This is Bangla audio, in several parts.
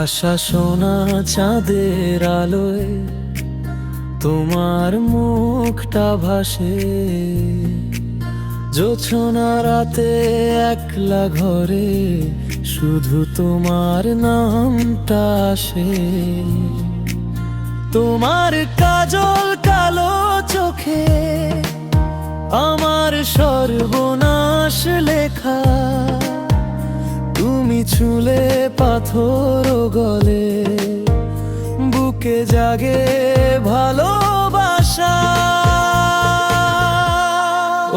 আশা সোনা চাঁদের আলোয় তোমার মুখটা ভাসে, জোছনা রাতে একলা ঘরে শুধু তোমার নামটা আসে। তোমার কাজল কালো চোখে আমার সর্বনাশ লেখা, তুমি ছুলে পাথর গলে বুকে জাগে ভালোবাসা।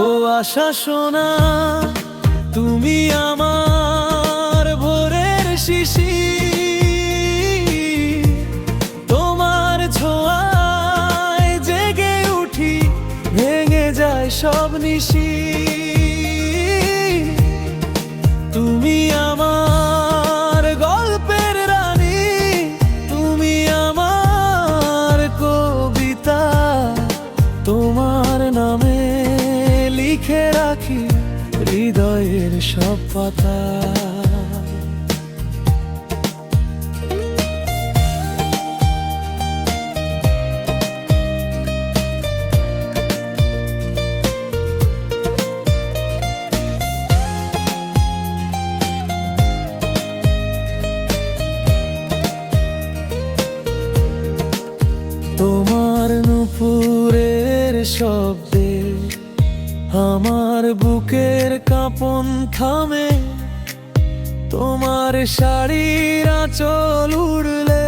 ও আশা সোনা, তুমি আমার ভোরের শিশির, তোমার ছোঁয়ায় জেগে উঠি, ভেঙে যায় সব নিশি। তুমি আমার গল্পের রানী, তুমি আমার কবিতা, তোমার নামে লিখে রাখি হৃদয়ের সব পাতা। তোমার নূপুরের শব্দে আমার বুকের কাঁপন থামে, তোমার শাড়ির আঁচল উড়লে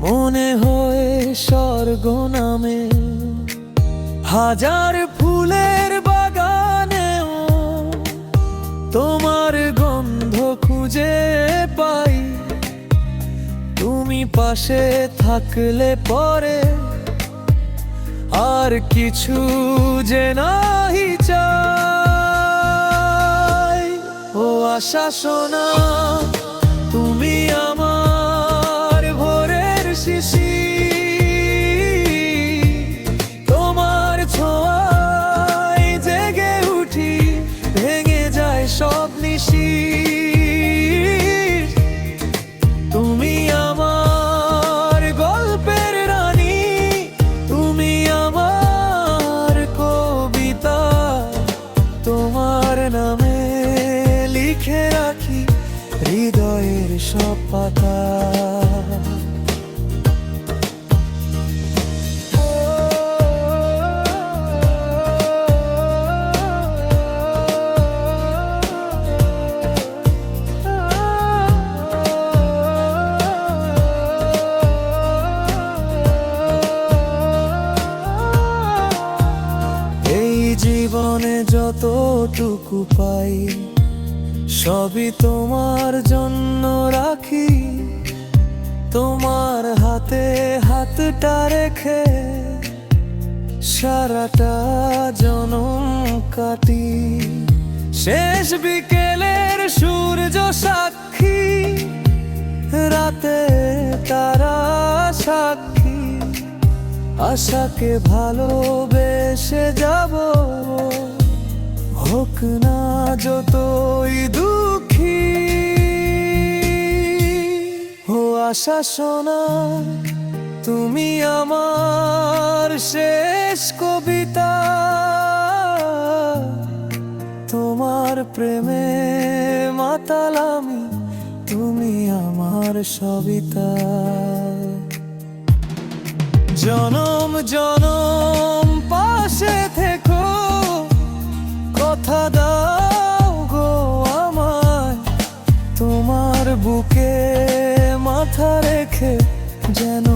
মনে হয় স্বর্গ নামে। হাজার ফুলের বাগানেও তোমার গন্ধ খুঁজে পাই, তুমি পাশে থাকলে পরে আর কিছু যে নাহি চাই। ও আশা সোনা, তুমি আমার ভোরের শিশির, তোমার ছোঁয়ায় জেগে উঠি, ভেঙে যায় সব নিশি। তুমি আমার গল্পের রানী, তুমি আমার কবিতা, তোমার নামে লিখে রাখি হৃদয়ের সব পাতা। জীবনে যতটুকু পাই সবই তোমার জন্য রাখি, তোমার হাতে হাতটা রেখে সারাটা জনম কাটি। শেষ বিকেলের সূর্য সাক্ষী, রাতে তারা সাক্ষী, আশাকে ভালোবেসে যাব, হোক না যতই দুঃখী। ও আশা সোনা, তুমি আমার শেষ কবিতা, তোমার প্রেমে মাতাল আমি, তুমি আমার সবিতা। জনম জনম পাশে থেকো, কথা দাও গো আমায়, তোমার বুকে মাথা রেখে যেন